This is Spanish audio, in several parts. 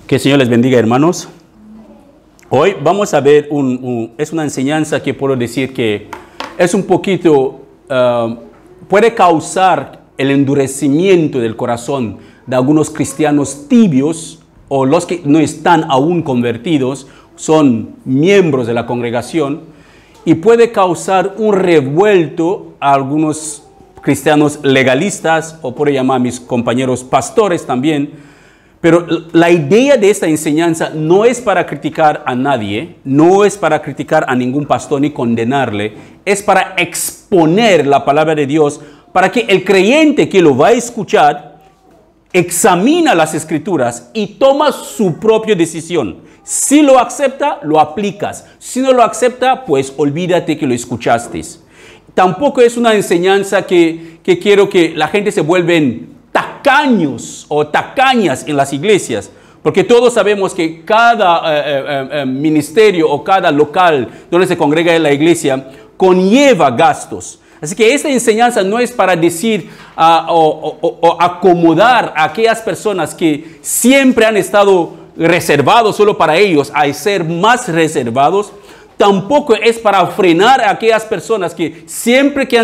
Que el Señor les bendiga, hermanos. Hoy vamos a ver, es una enseñanza que puedo decir que es un poquito, puede causar el endurecimiento del corazón de algunos cristianos tibios o los que no están aún convertidos, son miembros de la congregación, y puede causar un revuelto a algunos cristianos legalistas, o puedo llamar a mis compañeros pastores también. Pero la idea de esta enseñanza no es para criticar a nadie, no es para criticar a ningún pastor ni condenarle, es para exponer la palabra de Dios, para que el creyente que lo va a escuchar examina las escrituras y toma su propia decisión. Si lo acepta, lo aplicas. Si no lo acepta, pues olvídate que lo escuchaste. Tampoco es una enseñanza que quiero que la gente se vuelven tacaños o tacañas en las iglesias, porque todos sabemos que cada ministerio o cada local donde se congrega en la iglesia conlleva gastos. Así que esta enseñanza no es para decir o acomodar a aquellas personas que siempre han estado reservados solo para ellos a ser más reservados. Tampoco es para frenar a aquellas personas que siempre que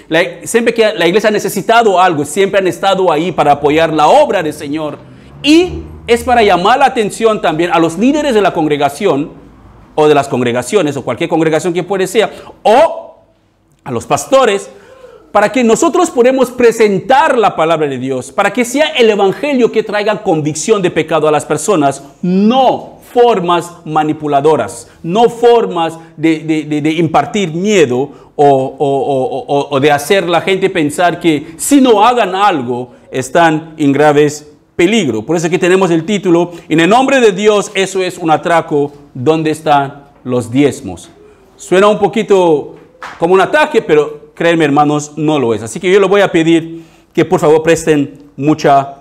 la iglesia ha necesitado algo, siempre han estado ahí para apoyar la obra del Señor. Y es para llamar la atención también a los líderes de la congregación, o de las congregaciones, o cualquier congregación que puede ser, o a los pastores, para que nosotros podamos presentar la palabra de Dios, para que sea el evangelio que traiga convicción de pecado a las personas, no formas manipuladoras, no formas de impartir miedo o de hacer la gente pensar que si no hagan algo están en graves peligro. Por eso aquí tenemos el título: en el nombre de Dios, eso es un atraco. ¿Dónde están los diezmos? Suena un poquito como un ataque, pero créanme, hermanos, no lo es. Así que yo les voy a pedir que por favor presten mucha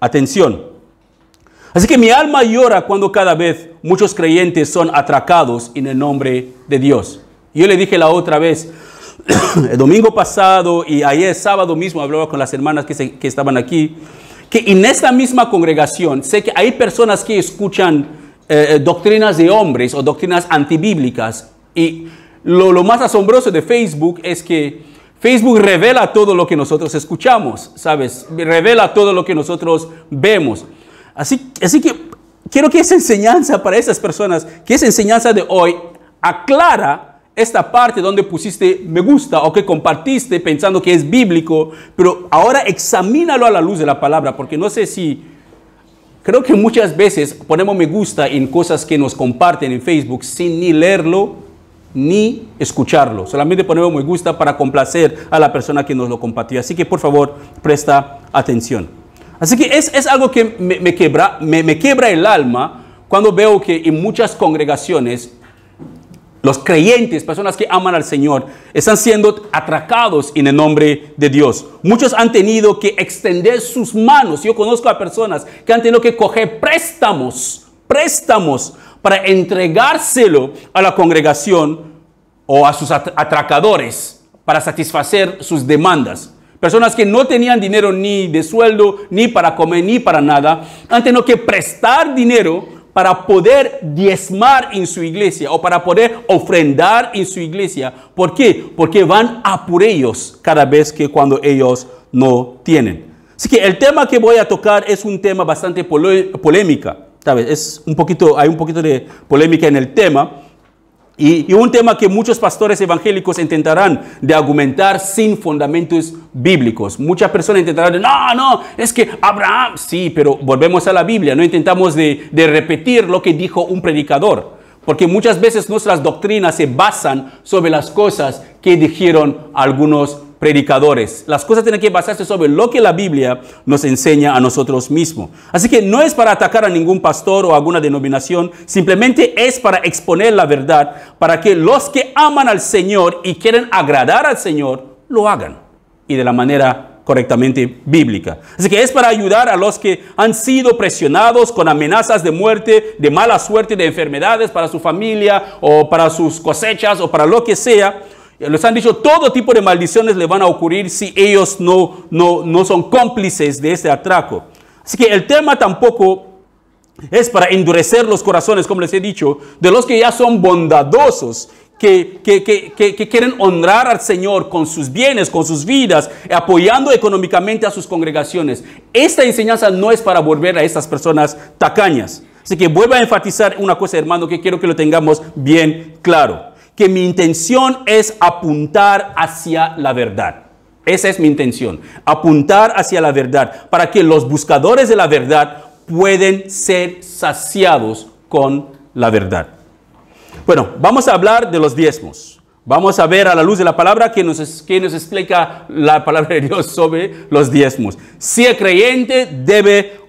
atención. Así que mi alma llora cuando cada vez muchos creyentes son atracados en el nombre de Dios. Yo le dije la otra vez, el domingo pasado y ayer sábado mismo, hablaba con las hermanas que estaban aquí, que en esta misma congregación sé que hay personas que escuchan doctrinas de hombres o doctrinas antibíblicas. Y lo más asombroso de Facebook es que Facebook revela todo lo que nosotros escuchamos, ¿sabes? Revela todo lo que nosotros vemos. Así que quiero que esa enseñanza para esas personas, que esa enseñanza de hoy aclara esta parte donde pusiste me gusta o que compartiste pensando que es bíblico, pero ahora examínalo a la luz de la palabra, porque no sé si, creo que muchas veces ponemos me gusta en cosas que nos comparten en Facebook sin ni leerlo ni escucharlo. Solamente ponemos me gusta para complacer a la persona que nos lo compartió. Así que por favor, presta atención. Así que es algo que me quiebra el alma cuando veo que en muchas congregaciones los creyentes, personas que aman al Señor, están siendo atracados en el nombre de Dios. Muchos han tenido que extender sus manos. Yo conozco a personas que han tenido que coger préstamos para entregárselo a la congregación o a sus atracadores para satisfacer sus demandas. Personas que no tenían dinero ni de sueldo, ni para comer, ni para nada, han tenido que prestar dinero para poder diezmar en su iglesia o para poder ofrendar en su iglesia. ¿Por qué? Porque van a por ellos cada vez que cuando ellos no tienen. Así que el tema que voy a tocar es un tema bastante polémica, ¿sabes? Hay un poquito de polémica en el tema. Y un tema que muchos pastores evangélicos intentarán de argumentar sin fundamentos bíblicos. Muchas personas intentarán de, no, es que Abraham, sí, pero volvemos a la Biblia, no intentamos de repetir lo que dijo un predicador. Porque muchas veces nuestras doctrinas se basan sobre las cosas que dijeron algunos predicadores. Las cosas tienen que basarse sobre lo que la Biblia nos enseña a nosotros mismos. Así que no es para atacar a ningún pastor o alguna denominación, simplemente es para exponer la verdad, para que los que aman al Señor y quieren agradar al Señor, lo hagan, y de la manera correctamente bíblica. Así que es para ayudar a los que han sido presionados con amenazas de muerte, de mala suerte, de enfermedades para su familia o para sus cosechas o para lo que sea. Les han dicho todo tipo de maldiciones le van a ocurrir si ellos no son cómplices de este atraco. Así que el tema tampoco Es para endurecer los corazones, como les he dicho, de los que ya son bondadosos, que quieren honrar al Señor con sus bienes, con sus vidas, apoyando económicamente a sus congregaciones. Esta enseñanza no es para volver a estas personas tacañas. Así que vuelvo a enfatizar una cosa, hermano, que quiero que lo tengamos bien claro. Que mi intención es apuntar hacia la verdad. Esa es mi intención, apuntar hacia la verdad, para que los buscadores de la verdad pueden ser saciados con la verdad. Bueno, vamos a hablar de los diezmos. Vamos a ver a la luz de la palabra que nos explica la palabra de Dios sobre los diezmos. Si el creyente debe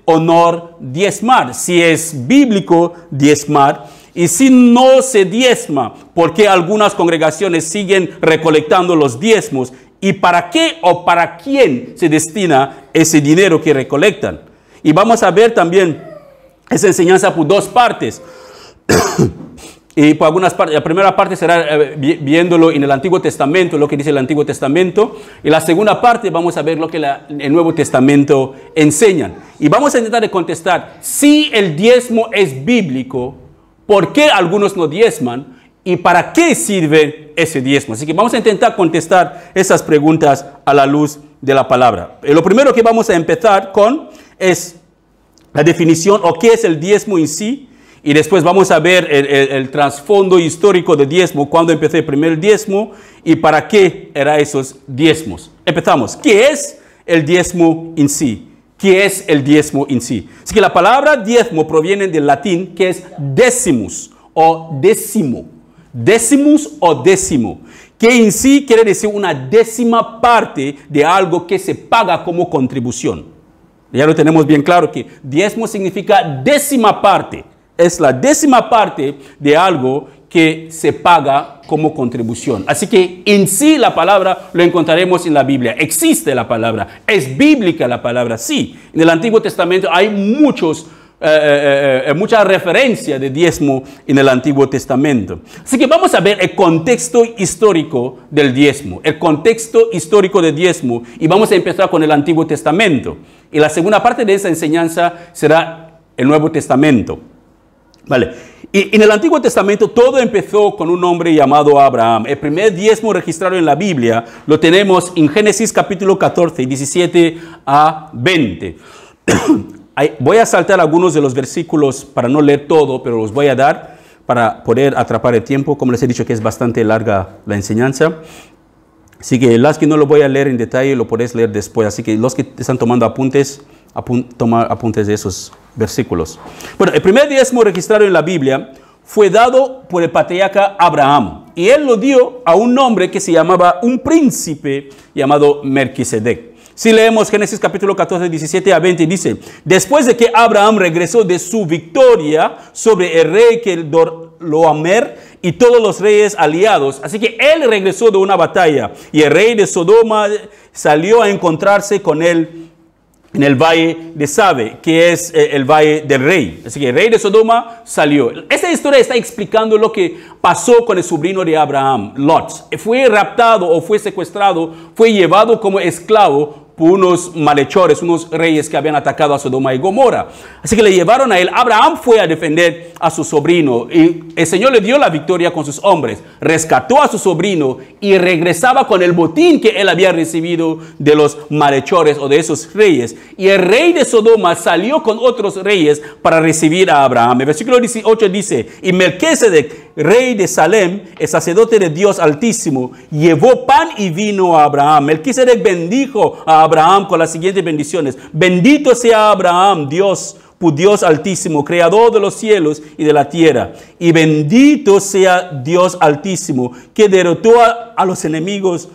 diezmar, si es bíblico diezmar, y si no se diezma, ¿por qué algunas congregaciones siguen recolectando los diezmos? ¿Y para qué o para quién se destina ese dinero que recolectan? Y vamos a ver también esa enseñanza por dos partes. Y por algunas partes, la primera parte será viéndolo en el Antiguo Testamento, lo que dice el Antiguo Testamento. Y la segunda parte vamos a ver lo que el Nuevo Testamento enseña. Y vamos a intentar de contestar, si el diezmo es bíblico, ¿por qué algunos no diezman? ¿Y para qué sirve ese diezmo? Así que vamos a intentar contestar esas preguntas a la luz de la palabra. Lo primero que vamos a empezar con es la definición o qué es el diezmo en sí. Y después vamos a ver el trasfondo histórico del diezmo, cuándo empezó el primer diezmo y para qué eran esos diezmos. Empezamos. ¿Qué es el diezmo en sí? ¿Qué es el diezmo en sí? Así que la palabra diezmo proviene del latín que es decimus o décimo. Decimus o décimo, que en sí quiere decir una décima parte de algo que se paga como contribución. Ya lo tenemos bien claro que diezmo significa décima parte. Es la décima parte de algo que se paga como contribución. Así que en sí la palabra lo encontraremos en la Biblia. Existe la palabra. Es bíblica la palabra. Sí, en el Antiguo Testamento hay mucha referencia de diezmo en el Antiguo Testamento. Así que vamos a ver el contexto histórico del diezmo. El contexto histórico del diezmo. Y vamos a empezar con el Antiguo Testamento. Y la segunda parte de esa enseñanza será el Nuevo Testamento. Vale. Y en el Antiguo Testamento todo empezó con un hombre llamado Abraham. El primer diezmo registrado en la Biblia lo tenemos en Génesis capítulo 14, 17 a 20. Voy a saltar algunos de los versículos para no leer todo, pero los voy a dar para poder atrapar el tiempo. Como les he dicho que es bastante larga la enseñanza. Así que las que no lo voy a leer en detalle lo podéis leer después. Así que los que están tomando apuntes, tomar apuntes de esos versículos. Bueno, el primer diezmo registrado en la Biblia fue dado por el patriarca Abraham. Y él lo dio a un hombre que se llamaba un príncipe llamado Melquisedec. Si leemos Génesis capítulo 14, 17 a 20, dice: después de que Abraham regresó de su victoria sobre el rey Kedorlaomer y todos los reyes aliados, así que él regresó de una batalla y el rey de Sodoma salió a encontrarse con él en el valle de Sabe, que es el valle del rey. Así que el rey de Sodoma salió. Esta historia está explicando lo que pasó con el sobrino de Abraham, Lot. Fue raptado o fue secuestrado, fue llevado como esclavo por unos malhechores, unos reyes que habían atacado a Sodoma y Gomorra. Así que le llevaron a él. Abraham fue a defender a su sobrino y el Señor le dio la victoria con sus hombres. Rescató a su sobrino y regresaba con el botín que él había recibido de los malhechores o de esos reyes. Y el rey de Sodoma salió con otros reyes para recibir a Abraham. El versículo 18 dice: y Melquisedec, rey de Salem, el sacerdote de Dios Altísimo, llevó pan y vino a Abraham. Melquisedec bendijo a Abraham con las siguientes bendiciones: bendito sea Abraham, Dios, por Dios Altísimo, creador de los cielos y de la tierra. Y bendito sea Dios Altísimo, que derrotó a los enemigos,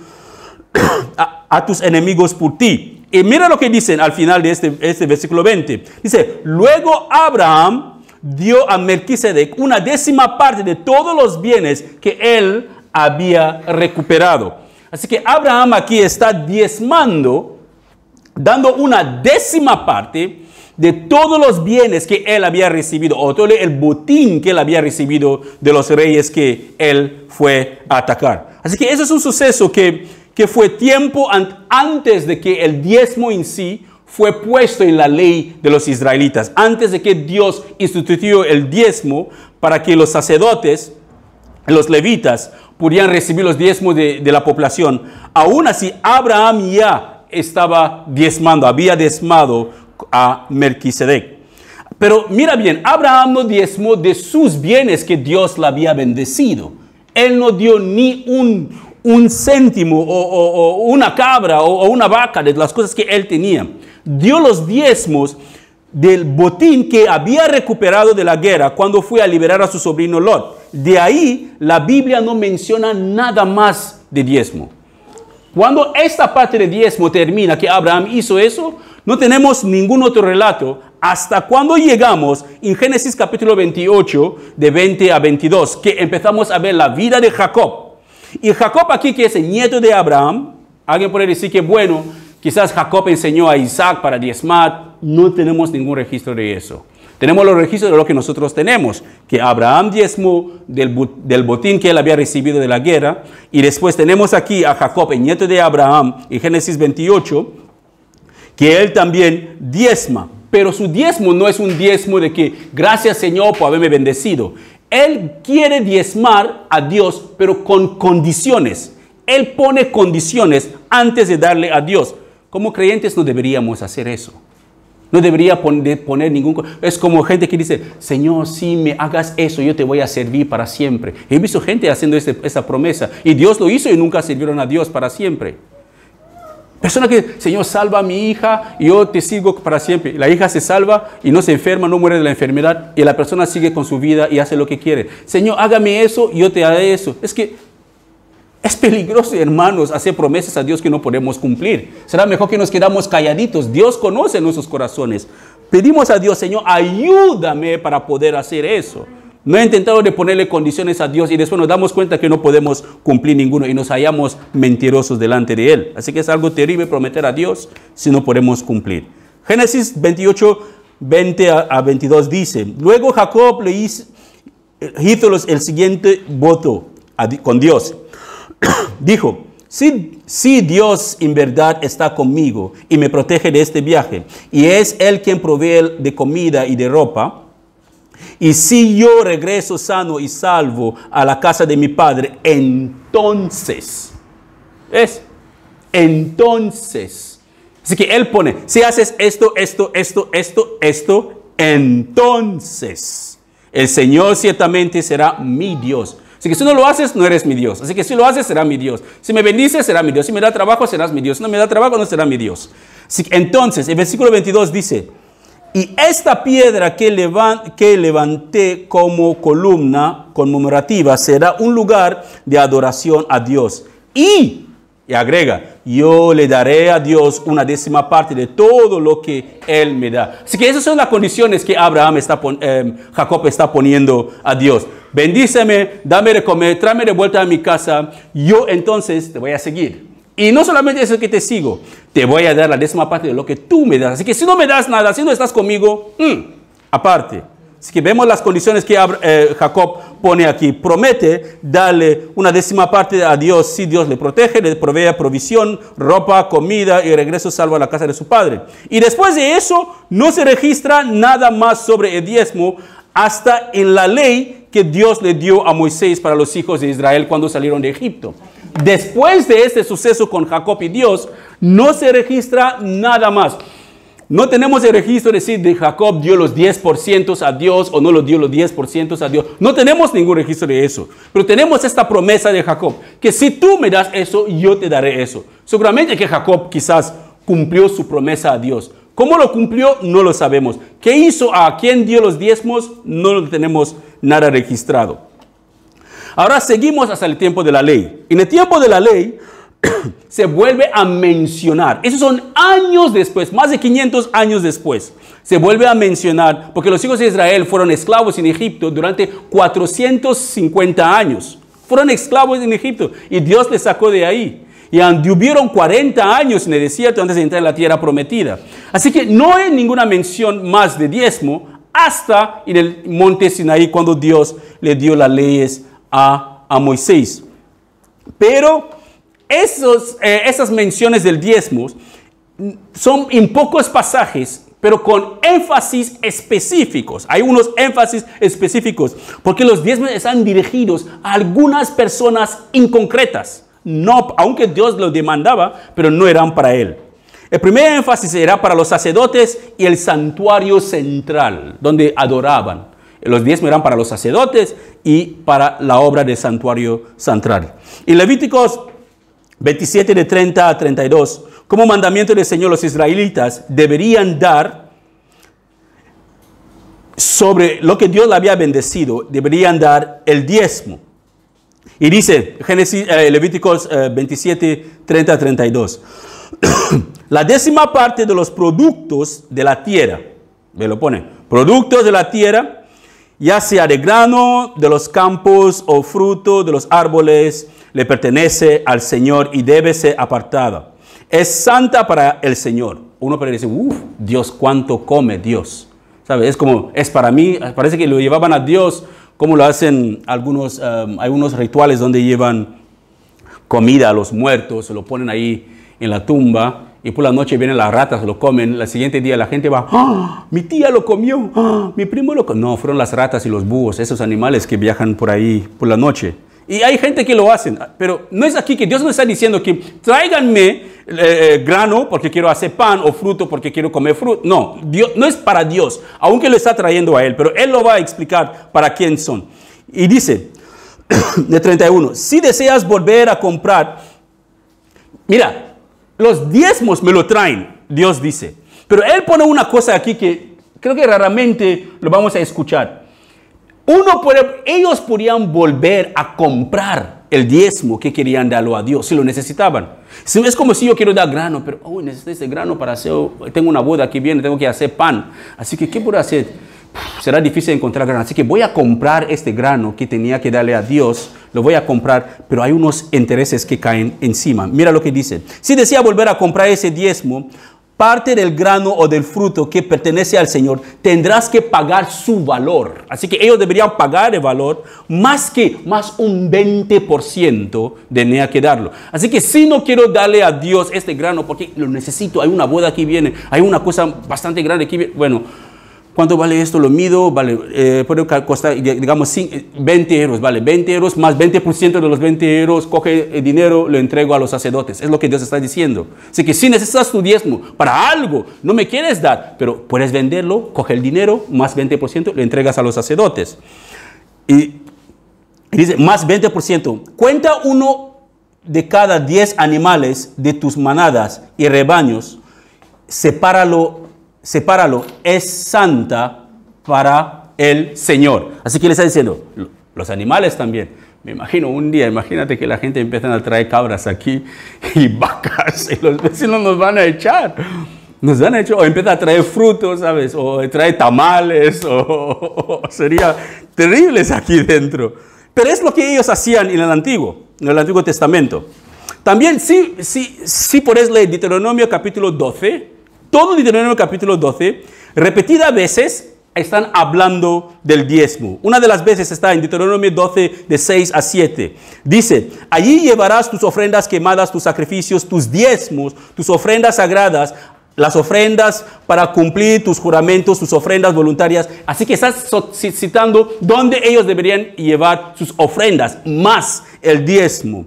a tus enemigos por ti. Y mira lo que dicen al final de este versículo 20. Dice: luego Abraham dio a Melquisedec una décima parte de todos los bienes que él había recuperado. Así que Abraham aquí está diezmando, dando una décima parte de todos los bienes que él había recibido, o todo el botín que él había recibido de los reyes que él fue a atacar. Así que eso es un suceso que fue tiempo antes de que el diezmo en sí fue puesto en la ley de los israelitas. Antes de que Dios instituyó el diezmo para que los sacerdotes, los levitas, pudieran recibir los diezmos de la población. Aún así, Abraham ya estaba diezmando, había diezmado a Melquisedec. Pero mira bien, Abraham no diezmó de sus bienes que Dios le había bendecido. Él no dio ni un céntimo o una cabra o una vaca de las cosas que él tenía. Dio los diezmos del botín que había recuperado de la guerra cuando fue a liberar a su sobrino Lot. De ahí la Biblia no menciona nada más de diezmo. Cuando esta parte de diezmo termina, que Abraham hizo eso, no tenemos ningún otro relato hasta cuando llegamos en Génesis capítulo 28, de 20 a 22, que empezamos a ver la vida de Jacob. Y Jacob aquí, que es el nieto de Abraham, alguien puede decir que bueno, quizás Jacob enseñó a Isaac para diezmar. No tenemos ningún registro de eso. Tenemos los registros de lo que nosotros tenemos, que Abraham diezmó del botín que él había recibido de la guerra, y después tenemos aquí a Jacob, el nieto de Abraham, en Génesis 28, que él también diezma. Pero su diezmo no es un diezmo de que gracias Señor por haberme bendecido. Él quiere diezmar a Dios, pero con condiciones. Él pone condiciones antes de darle a Dios. Como creyentes no deberíamos hacer eso. No debería poner ningún... Es como gente que dice, Señor, si me hagas eso, yo te voy a servir para siempre. He visto gente haciendo esa promesa. Y Dios lo hizo y nunca sirvieron a Dios para siempre. Persona que, Señor, salva a mi hija y yo te sigo para siempre. La hija se salva y no se enferma, no muere de la enfermedad. Y la persona sigue con su vida y hace lo que quiere. Señor, hágame eso y yo te haré eso. Es que es peligroso, hermanos, hacer promesas a Dios que no podemos cumplir. Será mejor que nos quedamos calladitos. Dios conoce nuestros corazones. Pedimos a Dios, Señor, ayúdame para poder hacer eso. No he intentado de ponerle condiciones a Dios y después nos damos cuenta que no podemos cumplir ninguno y nos hallamos mentirosos delante de Él. Así que es algo terrible prometer a Dios si no podemos cumplir. Génesis 28, 20 a 22 dice, luego Jacob le hizo el siguiente voto con Dios. Dijo, si Dios en verdad está conmigo y me protege de este viaje, y es Él quien provee de comida y de ropa, y si yo regreso sano y salvo a la casa de mi padre, entonces, así que Él pone, si haces esto, entonces el Señor ciertamente será mi Dios. Así que si no lo haces, no eres mi Dios. Así que si lo haces, será mi Dios. Si me bendices, será mi Dios. Si me da trabajo, serás mi Dios. Si no me da trabajo, no será mi Dios. Así que entonces, el versículo 22 dice, y esta piedra que levanté como columna conmemorativa será un lugar de adoración a Dios. Y agrega, yo le daré a Dios una 10ª parte de todo lo que Él me da. Así que esas son las condiciones que Jacob está poniendo a Dios. Bendíceme, dame de comer, tráeme de vuelta a mi casa. Yo entonces te voy a seguir. Y no solamente eso que te sigo, te voy a dar la 10ª parte de lo que tú me das. Así que si no me das nada, si no estás conmigo, aparte. Así que vemos las condiciones que Jacob pone aquí. Promete darle una 10ª parte a Dios si Dios le protege, le provee provisión, ropa, comida y regreso salvo a la casa de su padre. Y después de eso, no se registra nada más sobre el diezmo hasta en la ley que Dios le dio a Moisés para los hijos de Israel cuando salieron de Egipto. Después de este suceso con Jacob y Dios, no se registra nada más. No tenemos el registro de decir de Jacob dio los 10% a Dios o no lo dio los 10% a Dios. No tenemos ningún registro de eso. Pero tenemos esta promesa de Jacob, que si tú me das eso, yo te daré eso. Seguramente que Jacob quizás cumplió su promesa a Dios. ¿Cómo lo cumplió? No lo sabemos. ¿Qué hizo? ¿A quién dio los diezmos? No lo tenemos nada registrado. Ahora seguimos hasta el tiempo de la ley. En el tiempo de la ley se vuelve a mencionar. Esos son años después, más de 500 años después. Se vuelve a mencionar porque los hijos de Israel fueron esclavos en Egipto durante 450 años. Fueron esclavos en Egipto y Dios les sacó de ahí. Y anduvieron 40 años en el desierto antes de entrar en la tierra prometida. Así que no hay ninguna mención más de diezmo hasta en el monte Sinaí cuando Dios le dio las leyes a Moisés. Pero esas menciones del diezmo son en pocos pasajes, pero con énfasis específicos. Hay unos énfasis específicos, porque los diezmos están dirigidos a algunas personas inconcretas. No, aunque Dios los demandaba, pero no eran para él. El primer énfasis era para los sacerdotes y el santuario central, donde adoraban. Los diezmos eran para los sacerdotes y para la obra del santuario central. Y Levíticos 27 de 30 a 32, como mandamiento del Señor, los israelitas deberían dar sobre lo que Dios le había bendecido, deberían dar el diezmo. Y dice Levíticos 27, 30 a 32, la 10ª parte de los productos de la tierra, me lo pone, productos de la tierra, ya sea de grano, de los campos o fruto de los árboles, le pertenece al Señor y debe ser apartada. Es santa para el Señor. Uno puede decir, Dios, ¿cuánto come Dios? ¿Sabe? Es como, es para mí, parece que lo llevaban a Dios, como lo hacen algunos, hay unos rituales donde llevan comida a los muertos, se lo ponen ahí en la tumba, y por la noche vienen las ratas, lo comen. El siguiente día la gente va, ¡ah! Mi tía lo comió, ¡ah! Mi primo lo comió. No, fueron las ratas y los búhos, esos animales que viajan por ahí por la noche. Y hay gente que lo hacen, pero no es aquí que Dios nos está diciendo que tráiganme grano porque quiero hacer pan o fruto porque quiero comer fruto. No, Dios, no es para Dios, aunque lo está trayendo a él, pero él lo va a explicar para quién son. Y dice, de 31, si deseas volver a comprar, mira, los diezmos me lo traen, Dios dice. Pero él pone una cosa aquí que creo que raramente lo vamos a escuchar. Ellos podían volver a comprar el diezmo que querían darlo a Dios, si lo necesitaban. Es como si yo quiero dar grano, pero necesito ese grano para hacer, tengo una boda que viene, tengo que hacer pan. Así que, ¿qué puedo hacer? Será difícil encontrar grano. Así que voy a comprar este grano que tenía que darle a Dios. Lo voy a comprar, pero hay unos intereses que caen encima. Mira lo que dice. Si desea volver a comprar ese diezmo, parte del grano o del fruto que pertenece al Señor, tendrás que pagar su valor. Así que ellos deberían pagar el valor más un 20% tenía que darlo. Así que si no quiero darle a Dios este grano porque lo necesito, hay una boda que viene, hay una cosa bastante grande que viene, bueno, ¿cuánto vale esto? Lo mido, vale, puede costar, digamos, 20 euros, vale, 20 euros más 20% de los 20 euros, coge el dinero, lo entrego a los sacerdotes. Es lo que Dios está diciendo. Así que si necesitas tu diezmo para algo, no me quieres dar, pero puedes venderlo, coge el dinero, más 20%, lo entregas a los sacerdotes. Y dice, más 20%, cuenta uno de cada 10 animales de tus manadas y rebaños, sepáralo, es santa para el Señor. Así que le está diciendo, los animales también. Me imagino un día, imagínate que la gente empieza a traer cabras aquí y vacas y los vecinos nos van a echar. Nos van a echar, o empieza a traer frutos, ¿sabes? O trae tamales, o sería terribles aquí dentro. Pero es lo que ellos hacían en el Antiguo Testamento. También, sí podés leer Deuteronomio capítulo 12, todo Deuteronomio capítulo 12, repetidas veces están hablando del diezmo. Una de las veces está en Deuteronomio 12, de 6 a 7. Dice, allí llevarás tus ofrendas quemadas, tus sacrificios, tus diezmos, tus ofrendas sagradas, las ofrendas para cumplir tus juramentos, tus ofrendas voluntarias. Así que estás citando dónde ellos deberían llevar sus ofrendas, más el diezmo.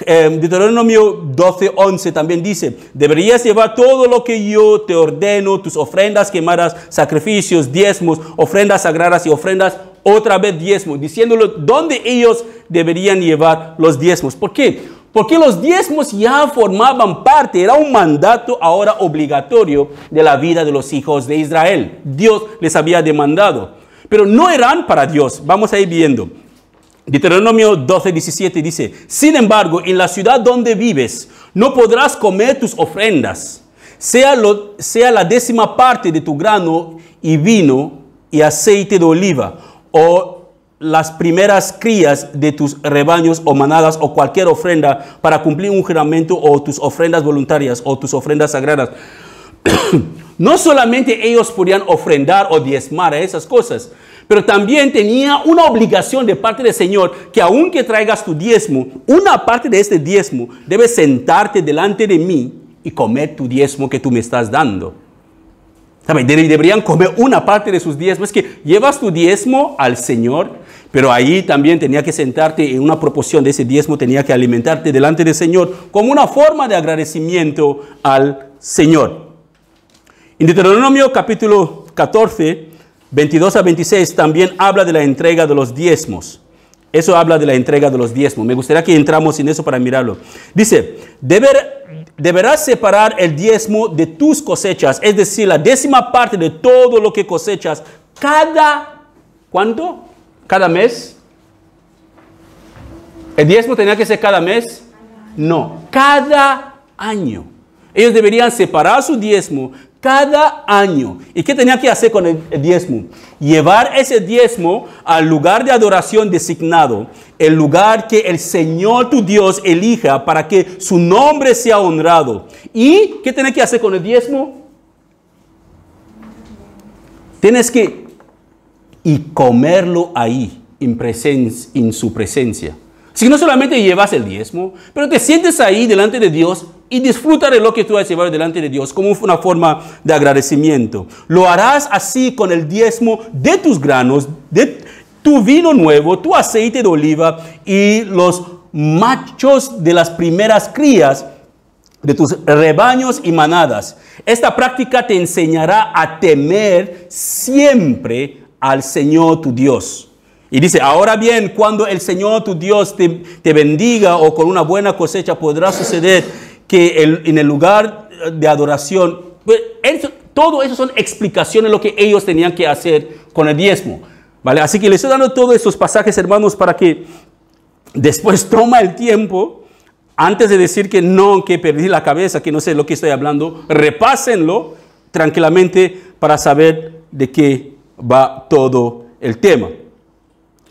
Deuteronomio 12:11 también dice, deberías llevar todo lo que yo te ordeno, tus ofrendas quemadas, sacrificios, diezmos, ofrendas sagradas y ofrendas, otra vez diezmos, diciéndolo dónde ellos deberían llevar los diezmos. ¿Por qué? Porque los diezmos ya formaban parte, era un mandato ahora obligatorio de la vida de los hijos de Israel. Dios les había demandado, pero no eran para Dios. Vamos a ir viendo. Deuteronomio 12:17 dice, sin embargo, en la ciudad donde vives, no podrás comer tus ofrendas, sea la 10ª parte de tu grano y vino y aceite de oliva, o las primeras crías de tus rebaños o manadas, o cualquier ofrenda para cumplir un juramento, o tus ofrendas voluntarias, o tus ofrendas sagradas. No solamente ellos podían ofrendar o diezmar a esas cosas, pero también tenía una obligación de parte del Señor, que aunque traigas tu diezmo, una parte de este diezmo debes sentarte delante de mí y comer tu diezmo que tú me estás dando. ¿Sabe? Deberían comer una parte de sus diezmos. Es que llevas tu diezmo al Señor, pero ahí también tenía que sentarte en una proporción de ese diezmo, tenía que alimentarte delante del Señor como una forma de agradecimiento al Señor. En Deuteronomio capítulo 14, 22 a 26, también habla de la entrega de los diezmos. Eso habla de la entrega de los diezmos. Me gustaría que entramos en eso para mirarlo. Dice, deberás separar el diezmo de tus cosechas, es decir, la 10ª parte de todo lo que cosechas ¿cuánto? ¿Cada mes? ¿El diezmo tenía que ser cada mes? No, cada año. Ellos deberían separar su diezmo cada año. ¿Y qué tenía que hacer con el diezmo? Llevar ese diezmo al lugar de adoración designado, el lugar que el Señor tu Dios elija para que su nombre sea honrado. ¿Y qué tenés que hacer con el diezmo? Tienes que comerlo ahí, en su presencia. Si no solamente llevas el diezmo, pero te sientes ahí delante de Dios y disfruta de lo que tú has llevado delante de Dios como una forma de agradecimiento. Lo harás así con el diezmo de tus granos, de tu vino nuevo, tu aceite de oliva y los machos de las primeras crías de tus rebaños y manadas. Esta práctica te enseñará a temer siempre al Señor tu Dios. Y dice, ahora bien, cuando el Señor tu Dios te bendiga o con una buena cosecha, podrá suceder que en el lugar de adoración, todo eso son explicaciones de lo que ellos tenían que hacer con el diezmo. ¿Vale? Así que les estoy dando todos esos pasajes, hermanos, para que después toma el tiempo, antes de decir que no, que perdí la cabeza, que no sé lo que estoy hablando, repásenlo tranquilamente para saber de qué va todo el tema.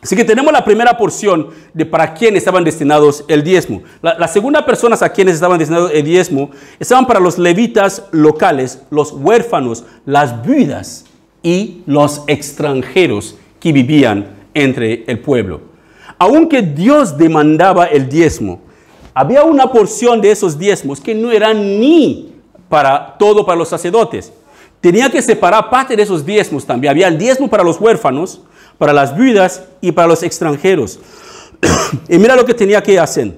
Así que tenemos la primera porción de para quién estaban destinados el diezmo. La segunda personas a quienes estaban destinados el diezmo estaban para los levitas locales, los huérfanos, las viudas y los extranjeros que vivían entre el pueblo. Aunque Dios demandaba el diezmo, había una porción de esos diezmos que no eran ni para los sacerdotes. Tenía que separar parte de esos diezmos también. Había el diezmo para los huérfanos, para las viudas y para los extranjeros. Y mira lo que tenía que hacer.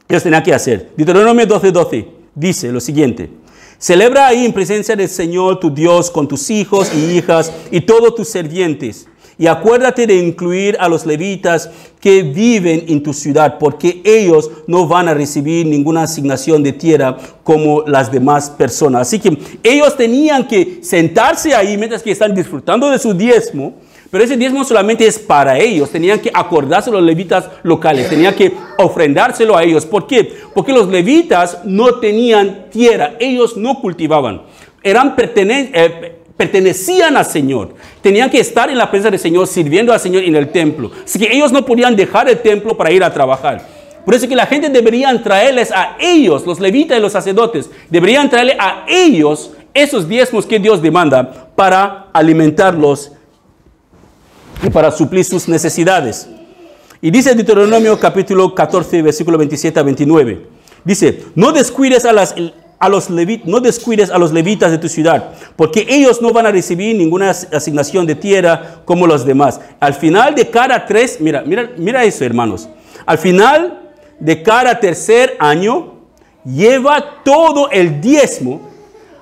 Ellos tenían que hacer. Deuteronomio 12:12 dice lo siguiente. Celebra ahí en presencia del Señor tu Dios con tus hijos y hijas y todos tus sirvientes. Y acuérdate de incluir a los levitas que viven en tu ciudad, porque ellos no van a recibir ninguna asignación de tierra como las demás personas. Así que ellos tenían que sentarse ahí mientras que están disfrutando de su diezmo. Pero ese diezmo solamente es para ellos. Tenían que acordarse los levitas locales. Tenían que ofrendárselo a ellos. ¿Por qué? Porque los levitas no tenían tierra. Ellos no cultivaban. Pertenecían al Señor. Tenían que estar en la presencia del Señor, sirviendo al Señor en el templo. Así que ellos no podían dejar el templo para ir a trabajar. Por eso que la gente deberían traerles a ellos, los levitas y los sacerdotes, deberían traerle a ellos esos diezmos que Dios demanda para alimentarlos y para suplir sus necesidades. Y dice Deuteronomio capítulo 14, versículo 27 a 29. Dice, no descuides a los levitas de tu ciudad, porque ellos no van a recibir ninguna asignación de tierra como los demás. Al final de cada mira eso, hermanos. Al final de cada tercer año, lleva todo el diezmo,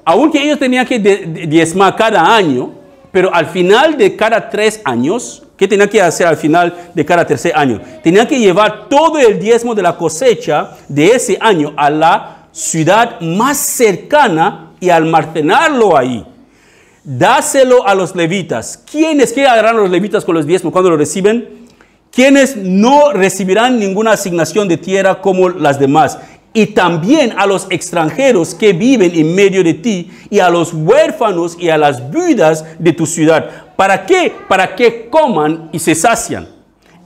aunque ellos tenían que diezmar cada año. Pero al final de cada 3 años, ¿qué tenían que hacer al final de cada tercer año? Tenían que llevar todo el diezmo de la cosecha de ese año a la ciudad más cercana y almacenarlo ahí. Dáselo a los levitas. ¿Quiénes harán los levitas con los diezmos cuando lo reciben? Quienes no recibirán ninguna asignación de tierra como las demás. Y también a los extranjeros que viven en medio de ti, y a los huérfanos y a las viudas de tu ciudad. ¿Para qué? Para que coman y se sacian.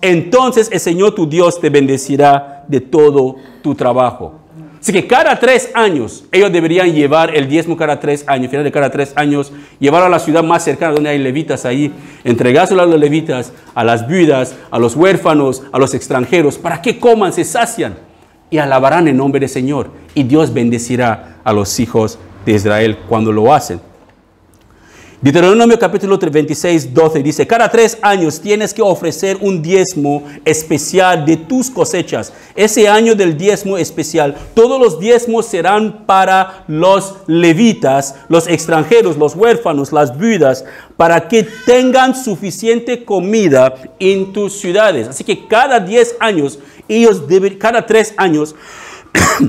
Entonces el Señor tu Dios te bendecirá de todo tu trabajo. Así que cada 3 años, ellos deberían llevar el diezmo cada 3 años, final de cada 3 años, llevarlo a la ciudad más cercana donde hay levitas ahí, entregárselo a los levitas, a las viudas, a los huérfanos, a los extranjeros, para que coman, se sacian. Y alabarán el nombre del Señor. Y Dios bendecirá a los hijos de Israel cuando lo hacen. Deuteronomio capítulo 26, 12 dice, cada 3 años tienes que ofrecer un diezmo especial de tus cosechas. Ese año del diezmo especial, todos los diezmos serán para los levitas, los extranjeros, los huérfanos, las viudas, para que tengan suficiente comida en tus ciudades. Así que cada 10 años, cada 3 años,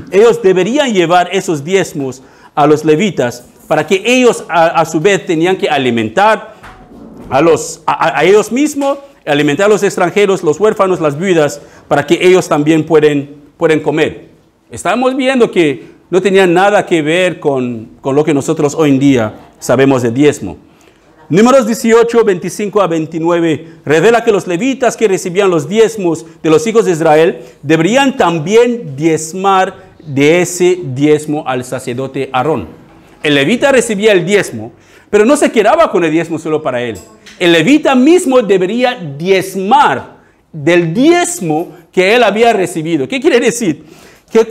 ellos deberían llevar esos diezmos a los levitas, para que ellos a su vez tenían que alimentar a ellos mismos, alimentar a los extranjeros, los huérfanos, las viudas, para que ellos también pueden comer. Estamos viendo que no tenía nada que ver con lo que nosotros hoy en día sabemos de diezmo. Números 18, 25 a 29 revela que los levitas que recibían los diezmos de los hijos de Israel deberían también diezmar de ese diezmo al sacerdote Aarón. El levita recibía el diezmo, pero no se quedaba con el diezmo solo para él. El levita mismo debería diezmar del diezmo que él había recibido. ¿Qué quiere decir? Que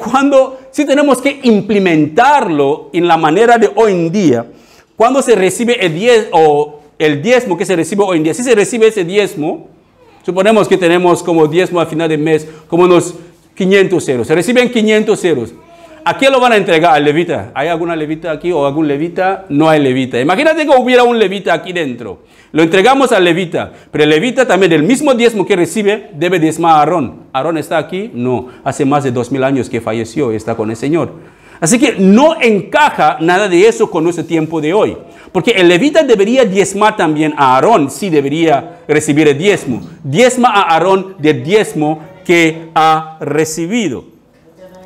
si tenemos que implementarlo en la manera de hoy en día, cuando se recibe el diezmo que se recibe hoy en día, si se recibe ese diezmo, suponemos que tenemos como diezmo a final de mes, como unos 500 euros. Se reciben 500 euros. ¿A quién lo van a entregar? ¿Al levita? ¿Hay alguna levita aquí o algún levita? No hay levita. Imagínate que hubiera un levita aquí dentro. Lo entregamos al levita, pero el levita también del mismo diezmo que recibe debe diezmar a Aarón. ¿Aarón está aquí? No. Hace más de 2000 años que falleció y está con el Señor. Así que no encaja nada de eso con nuestro tiempo de hoy. Porque el levita debería diezmar también a Aarón, sí debería recibir el diezmo. Diezma a Aarón del diezmo que ha recibido.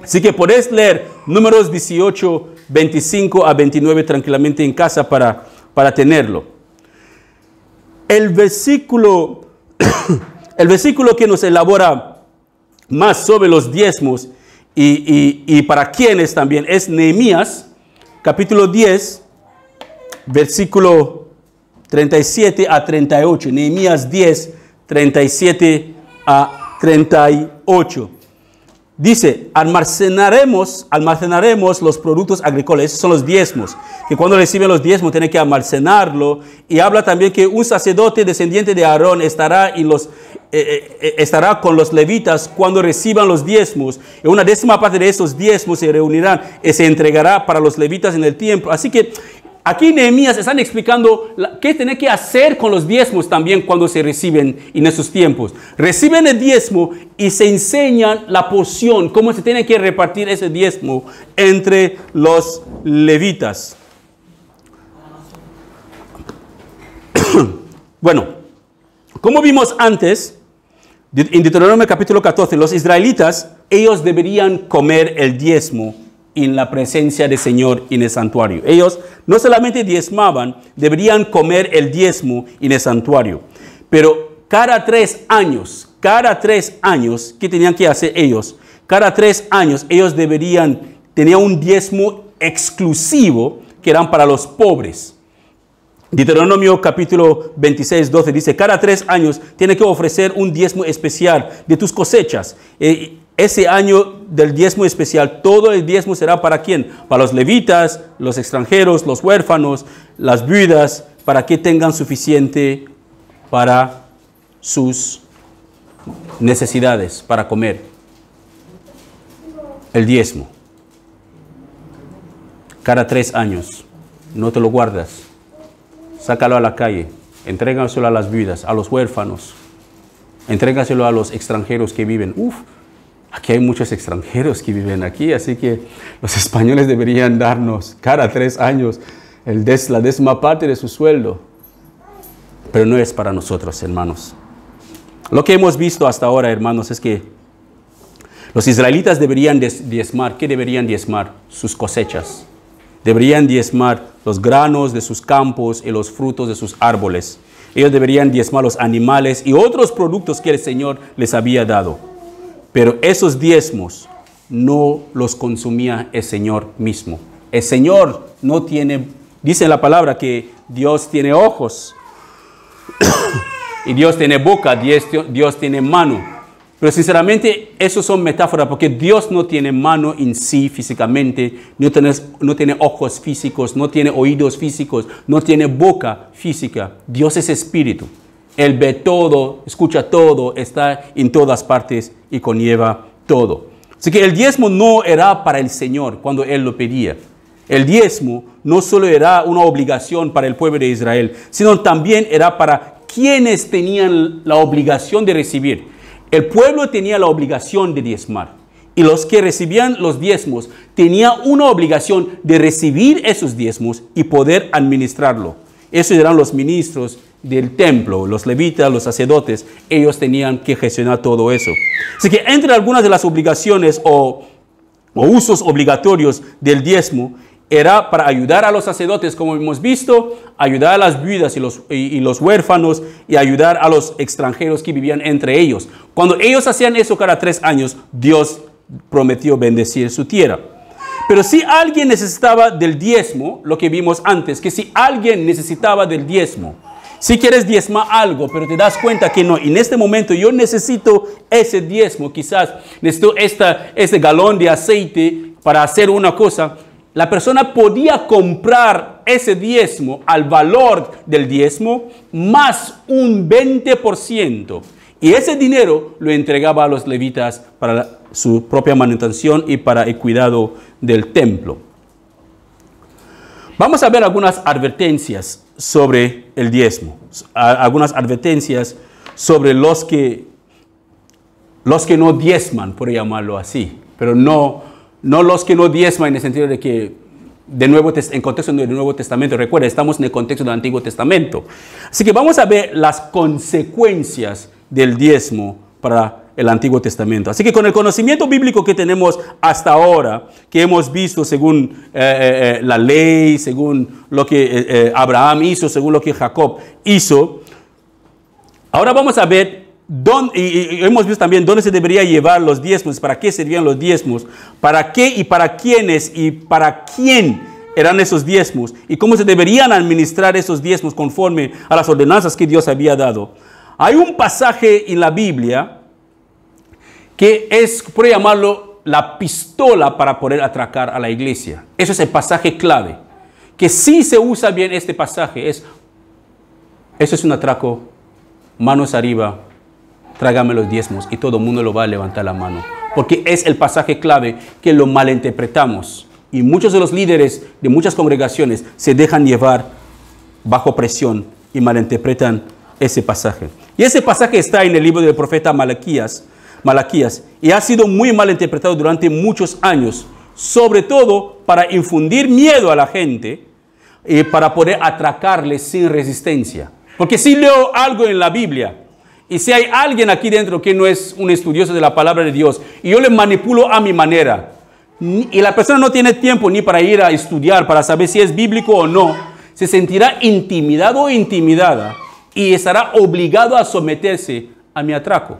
Así que podés leer Números 18, 25 a 29 tranquilamente en casa para tenerlo. El versículo que nos elabora más sobre los diezmos y para quiénes también es Nehemías, capítulo 10, versículo 37 a 38. Nehemías 10, 37 a 38. Dice, almacenaremos los productos agrícolas. Esos son los diezmos. Que cuando reciben los diezmos tienen que almacenarlo. Y habla también que un sacerdote descendiente de Aarón estará con los levitas cuando reciban los diezmos. Y una 10ª parte de esos diezmos se reunirán y se entregará para los levitas en el templo. Así que aquí Nehemías están explicando qué tiene que hacer con los diezmos también cuando se reciben en esos tiempos. Reciben el diezmo y se enseñan la porción, cómo se tiene que repartir ese diezmo entre los levitas. Bueno, como vimos antes, en Deuteronomio capítulo 14, los israelitas, ellos deberían comer el diezmo en la presencia del Señor en el santuario. Ellos no solamente diezmaban, deberían comer el diezmo en el santuario. Pero cada 3 años, ¿qué tenían que hacer ellos? Cada 3 años ellos tenían un diezmo exclusivo que eran para los pobres. Deuteronomio capítulo 26, 12 dice, cada 3 años tiene que ofrecer un diezmo especial de tus cosechas. Ese año del diezmo especial, todo el diezmo será ¿para quién? Para los levitas, los extranjeros, los huérfanos, las viudas, para que tengan suficiente para sus necesidades, para comer. El diezmo. Cada 3 años. No te lo guardas. Sácalo a la calle. Entrégaselo a las viudas, a los huérfanos. Entrégaselo a los extranjeros que viven. Aquí hay muchos extranjeros que viven aquí, así que los españoles deberían darnos cada 3 años la 10ª parte de su sueldo. Pero no es para nosotros, hermanos. Lo que hemos visto hasta ahora, hermanos, es que los israelitas deberían diezmar. ¿Qué deberían diezmar? Sus cosechas. Deberían diezmar los granos de sus campos y los frutos de sus árboles. Ellos deberían diezmar los animales y otros productos que el Señor les había dado. Pero esos diezmos no los consumía el Señor mismo. El Señor no tiene, dice la palabra que Dios tiene ojos y Dios tiene boca, Dios tiene mano. Pero sinceramente, eso son metáforas porque Dios no tiene mano en sí físicamente, no tiene ojos físicos, no tiene oídos físicos, no tiene boca física. Dios es espíritu. Él ve todo, escucha todo, está en todas partes y conlleva todo. Así que el diezmo no era para el Señor cuando Él lo pedía. El diezmo no solo era una obligación para el pueblo de Israel, sino también era para quienes tenían la obligación de recibir. El pueblo tenía la obligación de diezmar. Y los que recibían los diezmos tenían una obligación de recibir esos diezmos y poder administrarlo. Esos eran los ministros del templo, los levitas, los sacerdotes. Ellos tenían que gestionar todo eso. Así que entre algunas de las obligaciones o usos obligatorios del diezmo era para ayudar a los sacerdotes, como hemos visto, ayudar a las viudas y los huérfanos y ayudar a los extranjeros que vivían entre ellos. Cuando ellos hacían eso cada 3 años, Dios prometió bendecir su tierra. Pero si alguien necesitaba del diezmo, lo que vimos antes, que si alguien necesitaba del diezmo, si quieres diezmar algo, pero te das cuenta que no, en este momento yo necesito ese diezmo, quizás necesito este galón de aceite para hacer una cosa, la persona podía comprar ese diezmo al valor del diezmo más un 20%. Y ese dinero lo entregaba a los levitas para su propia manutención y para el cuidado del templo. Vamos a ver algunas advertencias sobre el diezmo. Algunas advertencias sobre los que no diezman, por llamarlo así. Pero no los que no diezman en el sentido de que en contexto del Nuevo Testamento. Recuerda, estamos en el contexto del Antiguo Testamento. Así que vamos a ver las consecuencias del diezmo para el Antiguo Testamento. Así que con el conocimiento bíblico que tenemos hasta ahora, que hemos visto según la ley, según lo que Abraham hizo, según lo que Jacob hizo, ahora vamos a ver y hemos visto también dónde se debería llevar los diezmos, para qué servían los diezmos, para qué y para quiénes y para quién eran esos diezmos y cómo se deberían administrar esos diezmos conforme a las ordenanzas que Dios había dado. Hay un pasaje en la Biblia que es, por llamarlo, la pistola para poder atracar a la iglesia. Eso es el pasaje clave. Que si se usa bien este pasaje, eso es un atraco, manos arriba, trágame los diezmos, y todo el mundo lo va a levantar la mano. Porque es el pasaje clave que lo malinterpretamos. Y muchos de los líderes de muchas congregaciones se dejan llevar bajo presión y malinterpretan ese pasaje. Y ese pasaje está en el libro del profeta Malaquías, y ha sido muy malinterpretado durante muchos años, sobre todo para infundir miedo a la gente y para poder atracarles sin resistencia. Porque si leo algo en la Biblia, y si hay alguien aquí dentro que no es un estudioso de la palabra de Dios, y yo le manipulo a mi manera, y la persona no tiene tiempo ni para ir a estudiar, para saber si es bíblico o no, se sentirá intimidado o intimidada, y estará obligado a someterse a mi atraco.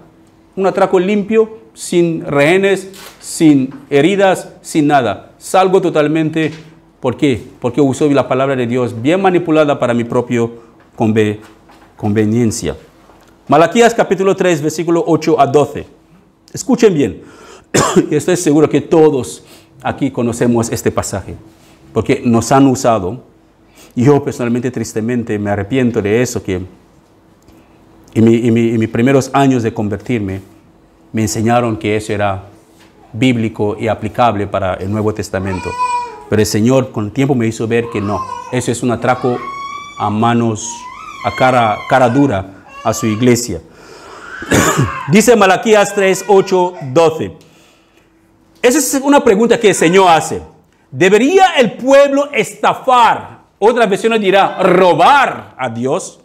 Un atraco limpio, sin rehenes, sin heridas, sin nada. Salgo totalmente, ¿por qué? Porque uso la palabra de Dios bien manipulada para mi propia conveniencia. Malaquías capítulo 3, versículo 8 a 12. Escuchen bien. Estoy seguro que todos aquí conocemos este pasaje, porque nos han usado. Y yo personalmente, tristemente, me arrepiento de eso, que en mis primeros años de convertirme, me enseñaron que eso era bíblico y aplicable para el Nuevo Testamento. Pero el Señor con el tiempo me hizo ver que no. Eso es un atraco a manos, a cara dura a su iglesia. Dice Malaquías 3, 8, 12. Esa es una pregunta que el Señor hace. ¿Debería el pueblo estafar? Otra versión dirá robar a Dios.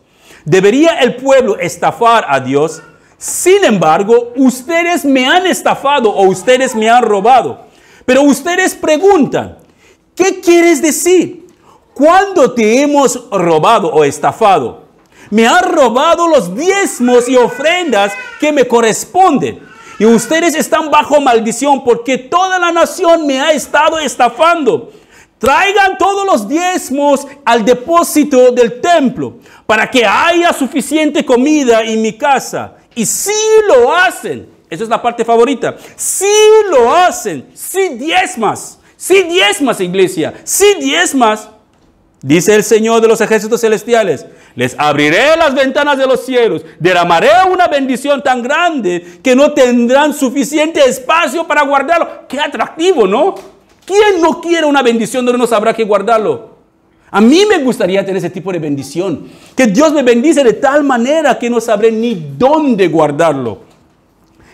¿Debería el pueblo estafar a Dios? Sin embargo, ustedes me han estafado o ustedes me han robado. Pero ustedes preguntan, ¿qué quieres decir? ¿Cuándo te hemos robado o estafado? Me han robado los diezmos y ofrendas que me corresponden. Y ustedes están bajo maldición porque toda la nación me ha estado estafando. Traigan todos los diezmos al depósito del templo para que haya suficiente comida en mi casa. Y si lo hacen, esa es la parte favorita, si lo hacen, si diezmas, iglesia, si diezmas, dice el Señor de los ejércitos celestiales, les abriré las ventanas de los cielos, derramaré una bendición tan grande que no tendrán suficiente espacio para guardarlo. Qué atractivo, ¿no? ¿Quién no quiere una bendición donde no sabrá que guardarlo? A mí me gustaría tener ese tipo de bendición. Que Dios me bendice de tal manera que no sabré ni dónde guardarlo.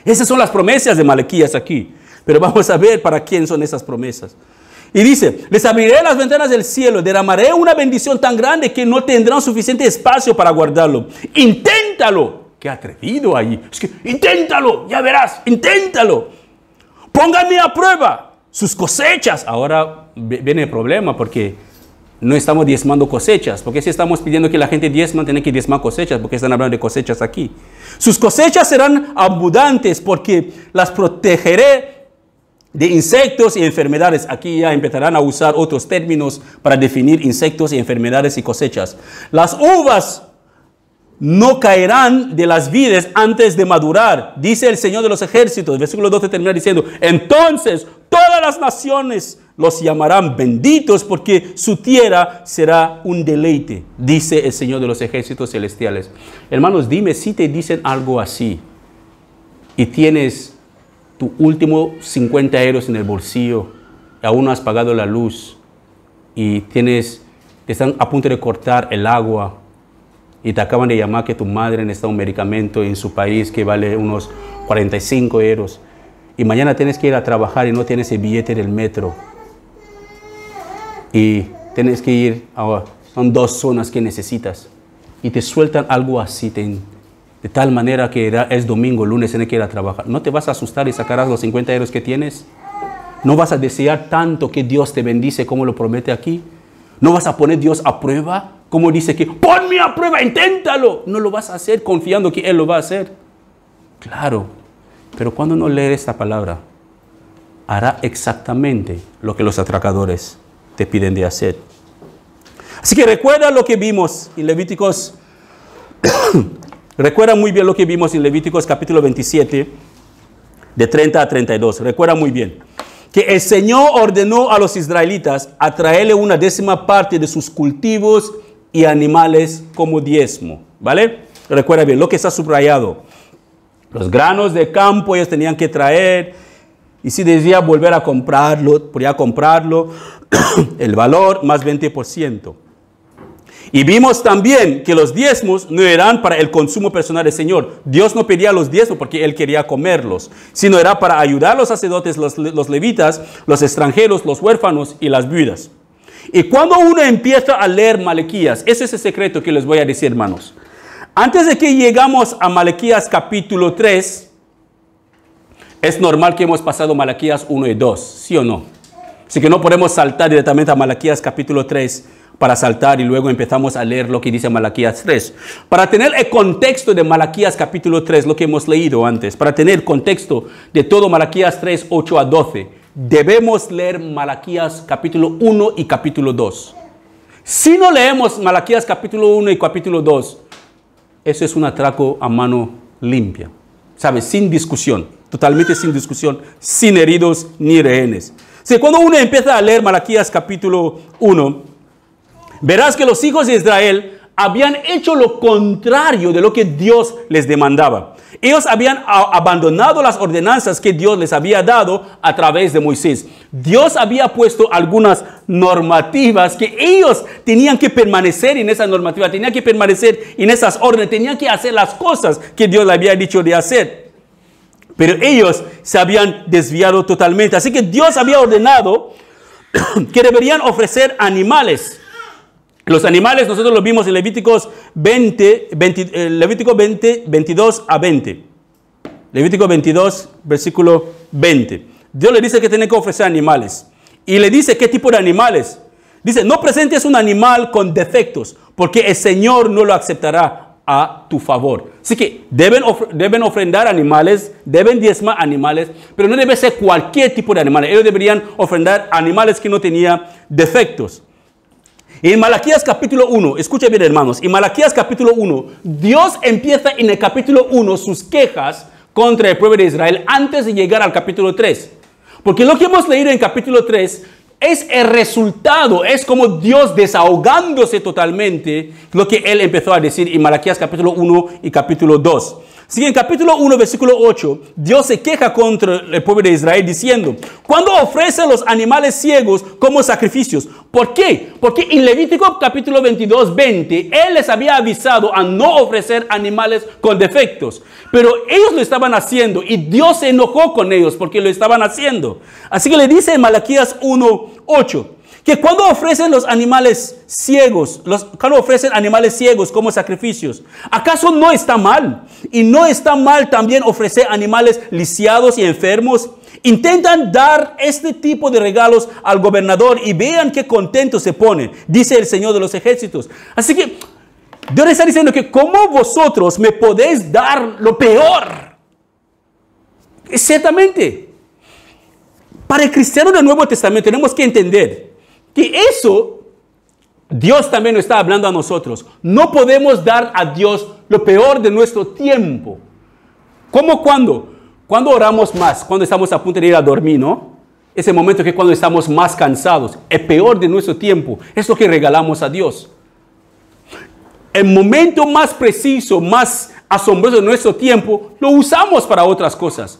Esas son las promesas de Malaquías aquí. Pero vamos a ver para quién son esas promesas. Y dice, les abriré las ventanas del cielo, derramaré una bendición tan grande que no tendrán suficiente espacio para guardarlo. Inténtalo. Qué atrevido ahí. Es que inténtalo, ya verás, inténtalo. Pónganme a prueba sus cosechas. Ahora viene el problema porque no estamos diezmando cosechas. Porque si estamos pidiendo que la gente diezma, tiene que diezmar cosechas, porque están hablando de cosechas aquí. Sus cosechas serán abundantes porque las protegeré de insectos y enfermedades. Aquí ya empezarán a usar otros términos para definir insectos y enfermedades y cosechas. Las uvas no caerán de las vides antes de madurar, dice el Señor de los ejércitos. El versículo 12 termina diciendo, entonces todas las naciones los llamarán benditos porque su tierra será un deleite, dice el Señor de los ejércitos celestiales. Hermanos, dime si te dicen algo así y tienes tu último 50 euros en el bolsillo, aún no has pagado la luz y te están a punto de cortar el agua y te acaban de llamar que tu madre necesita un medicamento en su país que vale unos 45 euros y mañana tienes que ir a trabajar y no tienes el billete del metro y tienes que ir son 2 zonas que necesitas y te sueltan algo así, de tal manera que es domingo, lunes tienes que ir a trabajar. ¿No te vas a asustar y sacarás los 50 euros que tienes? ¿No vas a desear tanto que Dios te bendice como lo promete aquí? ¿No vas a poner a Dios a prueba? Como dice que, ponme a prueba, inténtalo. No lo vas a hacer confiando que Él lo va a hacer. Claro, pero cuando no lees esta palabra, hará exactamente lo que los atracadores te piden de hacer. Así que recuerda lo que vimos en Levíticos. Recuerda muy bien lo que vimos en Levíticos capítulo 27, de 30 a 32. Recuerda muy bien que el Señor ordenó a los israelitas a traerle una 10ª parte de sus cultivos y animales como diezmo. ¿Vale? Recuerda bien lo que está subrayado. Los granos de campo ellos tenían que traer. Y si decía volver a comprarlo, podía comprarlo. El valor más 20%. Y vimos también que los diezmos no eran para el consumo personal del Señor. Dios no pedía los diezmos porque Él quería comerlos, sino era para ayudar a los sacerdotes, los levitas, los extranjeros, los huérfanos y las viudas. Y cuando uno empieza a leer Malaquías, ese es el secreto que les voy a decir, hermanos. Antes de que llegamos a Malaquías capítulo 3, es normal que hemos pasado Malaquías 1 y 2, ¿sí o no? Así que no podemos saltar directamente a Malaquías capítulo 3 para saltar y luego empezamos a leer lo que dice Malaquías 3. Para tener el contexto de Malaquías capítulo 3, lo que hemos leído antes, para tener el contexto de todo Malaquías 3, 8 a 12, debemos leer Malaquías capítulo 1 y capítulo 2. Si no leemos Malaquías capítulo 1 y capítulo 2, eso es un atraco a mano limpia, ¿sabes? Sin discusión, totalmente sin discusión, sin heridos ni rehenes. Si cuando uno empieza a leer Malaquías capítulo 1, verás que los hijos de Israel habían hecho lo contrario de lo que Dios les demandaba. Ellos habían abandonado las ordenanzas que Dios les había dado a través de Moisés. Dios había puesto algunas normativas que ellos tenían que permanecer en esa normativa, tenían que permanecer en esas órdenes, tenían que hacer las cosas que Dios les había dicho de hacer. Pero ellos se habían desviado totalmente. Así que Dios había ordenado que deberían ofrecer animales. Los animales nosotros los vimos en Levíticos 22 a 20. Levítico 22, versículo 20. Dios le dice que tiene que ofrecer animales. Y le dice qué tipo de animales. Dice, no presentes un animal con defectos, porque el Señor no lo aceptará a tu favor. Así que deben ofrendar animales, deben diezmar animales, pero no debe ser cualquier tipo de animales. Ellos deberían ofrendar animales que no tenían defectos. Y en Malaquías capítulo 1, escuchen bien hermanos, en Malaquías capítulo 1, Dios empieza en el capítulo 1 sus quejas contra el pueblo de Israel antes de llegar al capítulo 3. Porque lo que hemos leído en capítulo 3 es el resultado, es como Dios desahogándose totalmente lo que Él empezó a decir en Malaquías capítulo 1 y capítulo 2. Así que en capítulo 1, versículo 8, Dios se queja contra el pueblo de Israel diciendo, ¿cuándo ofrecen los animales ciegos como sacrificios? ¿Por qué? Porque en Levítico capítulo 22, 20, Él les había avisado a no ofrecer animales con defectos. Pero ellos lo estaban haciendo y Dios se enojó con ellos porque lo estaban haciendo. Así que le dice en Malaquías 1, 8, que cuando ofrecen los animales ciegos, cuando ofrecen animales ciegos como sacrificios, ¿acaso no está mal? Y no está mal también ofrecer animales lisiados y enfermos. Intentan dar este tipo de regalos al gobernador y vean qué contento se pone, dice el Señor de los ejércitos. Así que Dios está diciendo que ¿cómo vosotros me podéis dar lo peor? Ciertamente, para el cristiano del Nuevo Testamento tenemos que entender que eso, Dios también nos está hablando a nosotros. No podemos dar a Dios lo peor de nuestro tiempo. ¿Cómo cuándo? Cuando oramos más, cuando estamos a punto de ir a dormir, ¿no? Ese momento que cuando estamos más cansados, el peor de nuestro tiempo, es lo que regalamos a Dios. El momento más preciso, más asombroso de nuestro tiempo, lo usamos para otras cosas.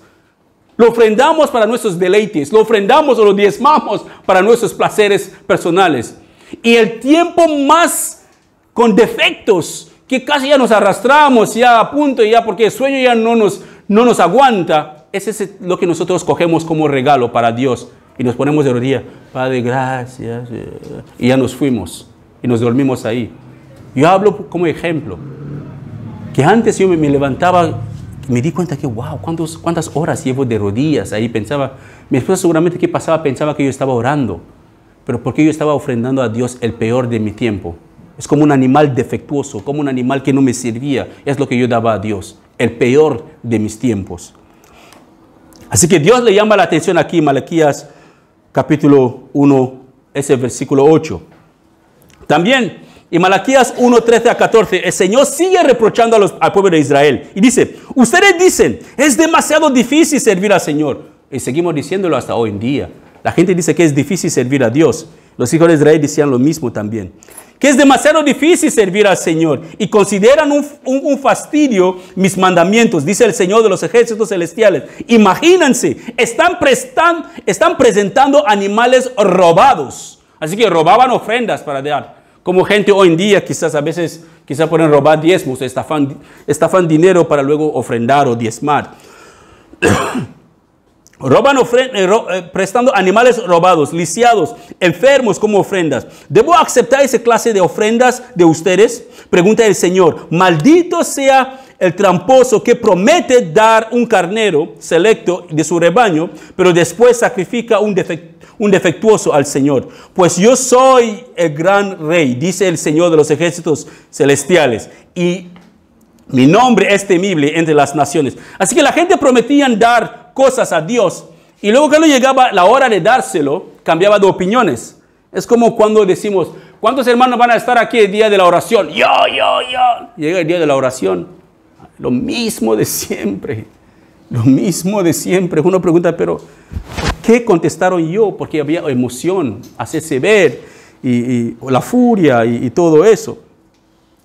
Lo ofrendamos para nuestros deleites, lo ofrendamos o lo diezmamos para nuestros placeres personales. Y el tiempo más con defectos, que casi ya nos arrastramos, ya a punto, ya porque el sueño ya no nos aguanta, ese es lo que nosotros cogemos como regalo para Dios. Y nos ponemos de rodillas, Padre, gracias. Y ya nos fuimos y nos dormimos ahí. Yo hablo como ejemplo, que antes yo me levantaba, me di cuenta que, wow, cuántas horas llevo de rodillas ahí. Pensaba, mi esposa seguramente que pasaba, pensaba que yo estaba orando, pero porque yo estaba ofrendando a Dios el peor de mi tiempo. Es como un animal defectuoso, como un animal que no me servía. Es lo que yo daba a Dios, el peor de mis tiempos. Así que Dios le llama la atención aquí, Malaquías capítulo 1, ese versículo 8. También, en Malaquías 1, 13 a 14, el Señor sigue reprochando al pueblo de Israel. Y dice, ustedes dicen, es demasiado difícil servir al Señor. Y seguimos diciéndolo hasta hoy en día. La gente dice que es difícil servir a Dios. Los hijos de Israel decían lo mismo también. Que es demasiado difícil servir al Señor. Y consideran un fastidio mis mandamientos, dice el Señor de los ejércitos celestiales. Imagínense, están presentando animales robados. Así que robaban ofrendas para dar. Como gente hoy en día, quizás a veces pueden robar diezmos, estafan dinero para luego ofrendar o diezmar. Prestando animales robados, lisiados, enfermos como ofrendas. ¿Debo aceptar esa clase de ofrendas de ustedes? Pregunta el Señor. Maldito sea el tramposo que promete dar un carnero selecto de su rebaño, pero después sacrifica un defectuoso al Señor. Pues yo soy el gran rey, dice el Señor de los ejércitos celestiales, y mi nombre es temible entre las naciones. Así que la gente prometían dar cosas a Dios, y luego cuando llegaba la hora de dárselo, cambiaba de opiniones. Es como cuando decimos, ¿cuántos hermanos van a estar aquí el día de la oración? Yo. Llega el día de la oración, lo mismo de siempre. Lo mismo de siempre. Uno pregunta, pero ¿por qué contestaron yo? Porque había emoción, hacerse ver, y la furia y todo eso.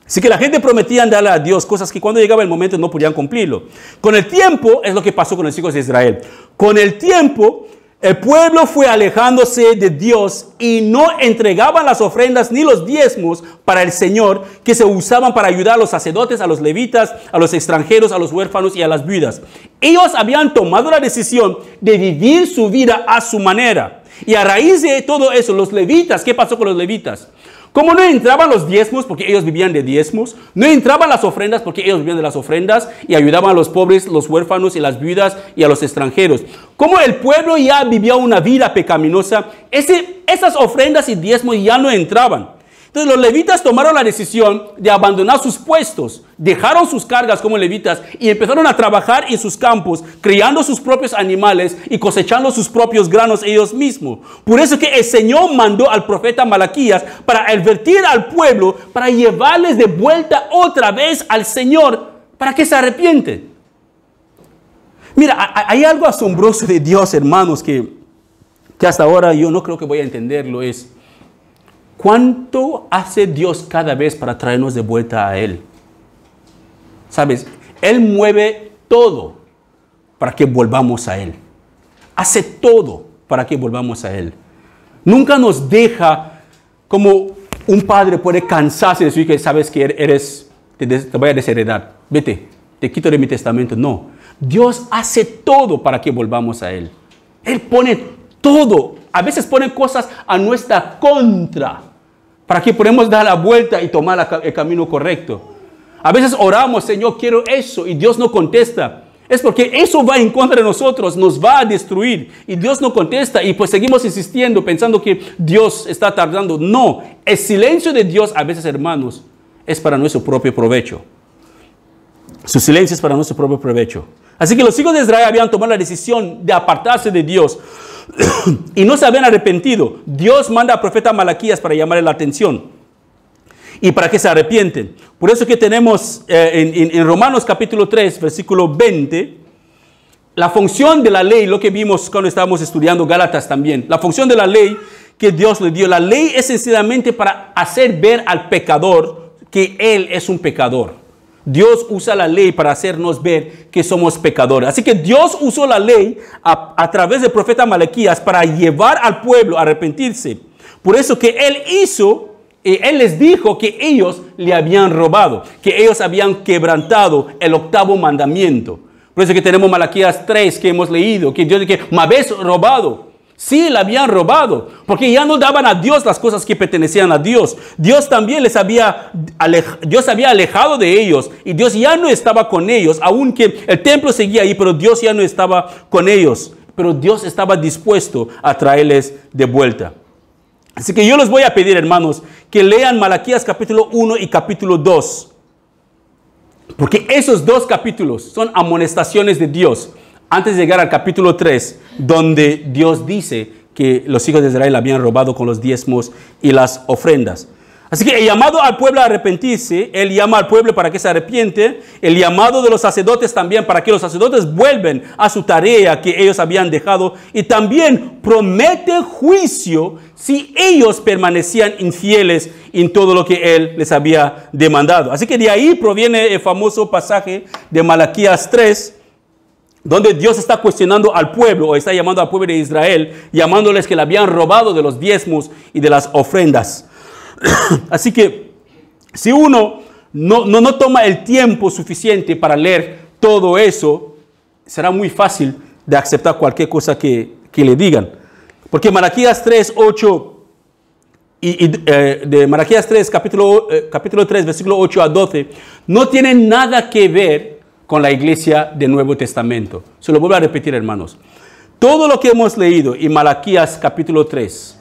Así que la gente prometía darle a Dios cosas que cuando llegaba el momento no podían cumplirlo. Con el tiempo, es lo que pasó con los hijos de Israel. Con el tiempo, el pueblo fue alejándose de Dios y no entregaban las ofrendas ni los diezmos para el Señor que se usaban para ayudar a los sacerdotes, a los levitas, a los extranjeros, a los huérfanos y a las viudas. Ellos habían tomado la decisión de vivir su vida a su manera. Y a raíz de todo eso, los levitas, ¿qué pasó con los levitas? Como no entraban los diezmos, porque ellos vivían de diezmos, no entraban las ofrendas, porque ellos vivían de las ofrendas, y ayudaban a los pobres, los huérfanos y las viudas y a los extranjeros. Como el pueblo ya vivía una vida pecaminosa, esas ofrendas y diezmos ya no entraban. Entonces los levitas tomaron la decisión de abandonar sus puestos, dejaron sus cargas como levitas y empezaron a trabajar en sus campos, criando sus propios animales y cosechando sus propios granos ellos mismos. Por eso que el Señor mandó al profeta Malaquías para advertir al pueblo, para llevarles de vuelta otra vez al Señor, para que se arrepienten. Mira, hay algo asombroso de Dios, hermanos, que hasta ahora yo no creo que voy a entenderlo, es ¿cuánto hace Dios cada vez para traernos de vuelta a Él? ¿Sabes? Él mueve todo para que volvamos a Él. Hace todo para que volvamos a Él. Nunca nos deja como un padre puede cansarse de decir que sabes que te voy a desheredar. Vete, te quito de mi testamento. No. Dios hace todo para que volvamos a Él. Él pone todo. A veces pone cosas a nuestra contra para que podamos dar la vuelta y tomar el camino correcto. A veces oramos, Señor, quiero eso, y Dios no contesta. Es porque eso va en contra de nosotros, nos va a destruir. Y Dios no contesta y pues seguimos insistiendo pensando que Dios está tardando. No, el silencio de Dios a veces, hermanos, es para nuestro propio provecho. Su silencio es para nuestro propio provecho. Así que los hijos de Israel habían tomado la decisión de apartarse de Dios y no se habían arrepentido. Dios manda al profeta Malaquías para llamarle la atención y para que se arrepienten. Por eso que tenemos en Romanos capítulo 3, versículo 20, la función de la ley, lo que vimos cuando estábamos estudiando Gálatas también. La función de la ley que Dios le dio. La ley es sencillamente para hacer ver al pecador que él es un pecador. Dios usa la ley para hacernos ver que somos pecadores. Así que Dios usó la ley a través del profeta Malaquías para llevar al pueblo a arrepentirse. Por eso que Él les dijo que ellos le habían robado, que ellos habían quebrantado el octavo mandamiento. Por eso que tenemos Malaquías 3 que hemos leído, que Dios dice que me habéis robado. Sí, le habían robado, porque ya no daban a Dios las cosas que pertenecían a Dios. Dios también Dios había alejado de ellos y Dios ya no estaba con ellos, aunque el templo seguía ahí, pero Dios ya no estaba con ellos. Pero Dios estaba dispuesto a traerles de vuelta. Así que yo les voy a pedir, hermanos, que lean Malaquías capítulo 1 y capítulo 2. Porque esos dos capítulos son amonestaciones de Dios. Antes de llegar al capítulo 3, donde Dios dice que los hijos de Israel habían robado con los diezmos y las ofrendas. Así que el llamado al pueblo a arrepentirse, Él llama al pueblo para que se arrepiente, el llamado de los sacerdotes también para que los sacerdotes vuelvan a su tarea que ellos habían dejado, y también promete juicio si ellos permanecían infieles en todo lo que Él les había demandado. Así que de ahí proviene el famoso pasaje de Malaquías 3, donde Dios está cuestionando al pueblo, o está llamando al pueblo de Israel, llamándoles que le habían robado de los diezmos y de las ofrendas. Así que si uno no toma el tiempo suficiente para leer todo eso, será muy fácil de aceptar cualquier cosa que le digan. Porque Malaquías 3, 8, de Malaquías 3, capítulo 3, versículo 8 a 12, no tienen nada que ver con la iglesia del Nuevo Testamento. Se lo vuelvo a repetir, hermanos. Todo lo que hemos leído en Malaquías capítulo 3,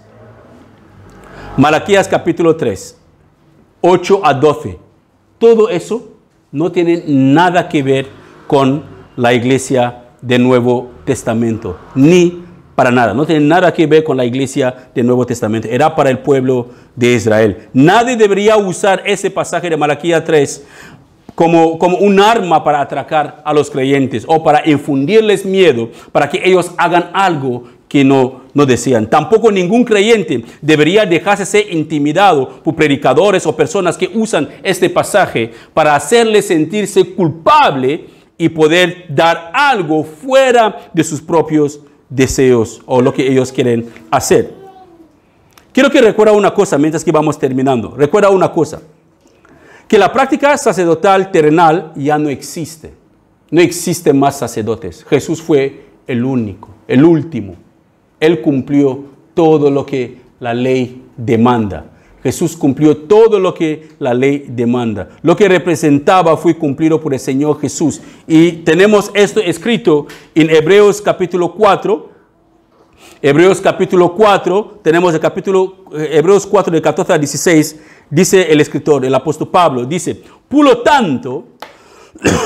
8 a 12, todo eso no tiene nada que ver con la iglesia del Nuevo Testamento, ni para nada. No tiene nada que ver con la iglesia del Nuevo Testamento. Era para el pueblo de Israel. Nadie debería usar ese pasaje de Malaquías 3 como un arma para atracar a los creyentes o para infundirles miedo para que ellos hagan algo que no desean. Tampoco ningún creyente debería dejarse ser intimidado por predicadores o personas que usan este pasaje para hacerle sentirse culpable y poder dar algo fuera de sus propios deseos o lo que ellos quieren hacer. Quiero que recuerda una cosa mientras que vamos terminando. Recuerda una cosa. Que la práctica sacerdotal terrenal ya no existe. No existen más sacerdotes. Jesús fue el único, el último. Él cumplió todo lo que la ley demanda. Jesús cumplió todo lo que la ley demanda. Lo que representaba fue cumplido por el Señor Jesús. Y tenemos esto escrito en Hebreos capítulo 4. Hebreos capítulo 4, tenemos el capítulo Hebreos 4 del 14 al 16, dice el escritor, el apóstol Pablo, dice, por lo tanto,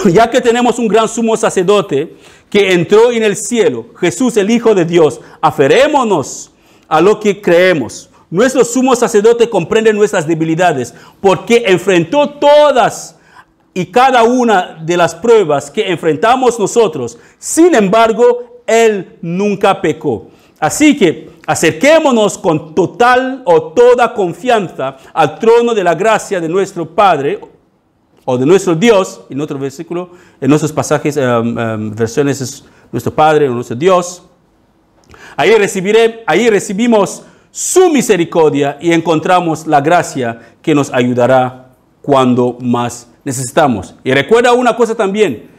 ya que tenemos un gran sumo sacerdote que entró en el cielo, Jesús el Hijo de Dios, aferrémonos a lo que creemos. Nuestro sumo sacerdote comprende nuestras debilidades, porque enfrentó todas y cada una de las pruebas que enfrentamos nosotros. Sin embargo, Él nunca pecó. Así que acerquémonos con total o toda confianza al trono de la gracia de nuestro Padre o de nuestro Dios. En otro versículo, en nuestros pasajes, versiones es nuestro Padre o nuestro Dios. Ahí recibimos su misericordia y encontramos la gracia que nos ayudará cuando más necesitamos. Y recuerda una cosa también,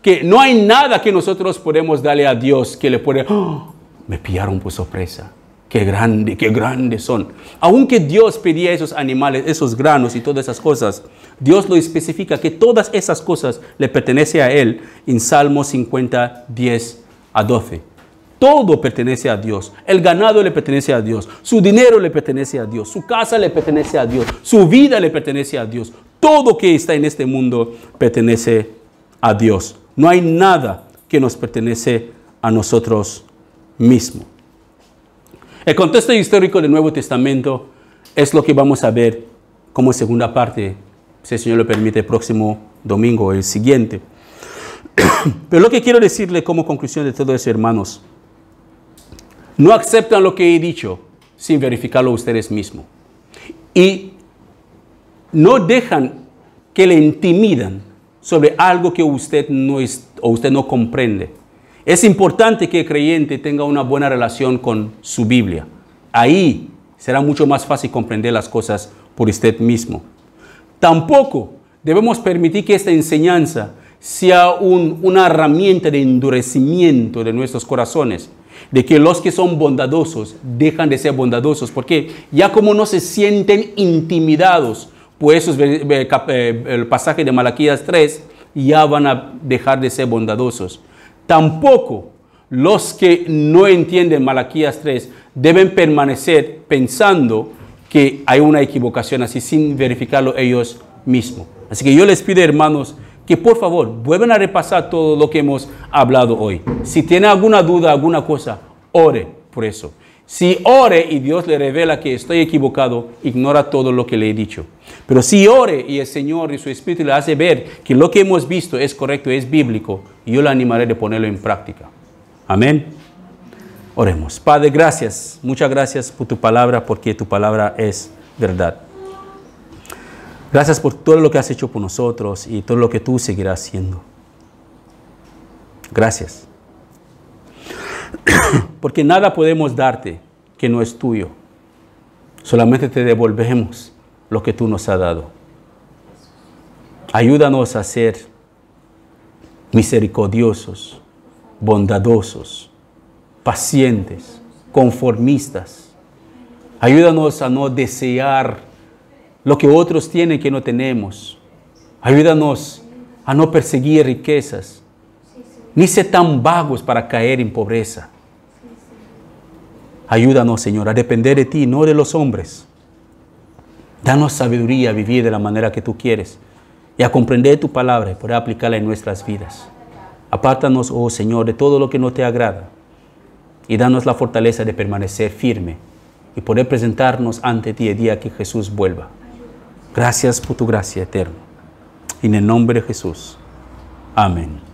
que no hay nada que nosotros podemos darle a Dios que le puede... ¡Oh! Me pillaron por sorpresa. Qué grandes son. Aunque Dios pedía esos animales, esos granos y todas esas cosas, Dios lo especifica que todas esas cosas le pertenecen a Él en Salmo 50, 10 a 12. Todo pertenece a Dios. El ganado le pertenece a Dios. Su dinero le pertenece a Dios. Su casa le pertenece a Dios. Su vida le pertenece a Dios. Todo que está en este mundo pertenece a Dios. No hay nada que nos pertenece a nosotros mismos. El contexto histórico del Nuevo Testamento es lo que vamos a ver como segunda parte, si el Señor lo permite, el próximo domingo o el siguiente. Pero lo que quiero decirle como conclusión de todo eso, hermanos, no aceptan lo que he dicho sin verificarlo ustedes mismos. Y no dejan que le intimidan sobre algo que usted no comprende. Es importante que el creyente tenga una buena relación con su Biblia. Ahí será mucho más fácil comprender las cosas por usted mismo. Tampoco debemos permitir que esta enseñanza sea una herramienta de endurecimiento de nuestros corazones, de que los que son bondadosos dejan de ser bondadosos, porque ya como no se sienten intimidados por esos el pasaje de Malaquías 3, ya van a dejar de ser bondadosos. Tampoco los que no entienden Malaquías 3 deben permanecer pensando que hay una equivocación así sin verificarlo ellos mismos. Así que yo les pido, hermanos, que por favor vuelvan a repasar todo lo que hemos hablado hoy. Si tiene alguna duda, alguna cosa, ore por eso. Si ore y Dios le revela que estoy equivocado, ignora todo lo que le he dicho. Pero si ore y el Señor y su Espíritu le hace ver que lo que hemos visto es correcto, es bíblico, yo le animaré de ponerlo en práctica. Amén. Oremos. Padre, gracias. Muchas gracias por tu palabra, porque tu palabra es verdad. Gracias por todo lo que has hecho por nosotros y todo lo que tú seguirás haciendo. Gracias. Porque nada podemos darte que no es tuyo. Solamente te devolvemos lo que tú nos has dado. Ayúdanos a ser misericordiosos, bondadosos, pacientes, conformistas. Ayúdanos a no desear lo que otros tienen que no tenemos. Ayúdanos a no perseguir riquezas, ni ser tan vagos para caer en pobreza. Ayúdanos, Señor, a depender de ti, no de los hombres. Danos sabiduría a vivir de la manera que tú quieres y a comprender tu palabra y poder aplicarla en nuestras vidas. Apártanos, oh Señor, de todo lo que no te agrada y danos la fortaleza de permanecer firme y poder presentarnos ante ti el día que Jesús vuelva. Gracias por tu gracia eterna. En el nombre de Jesús. Amén.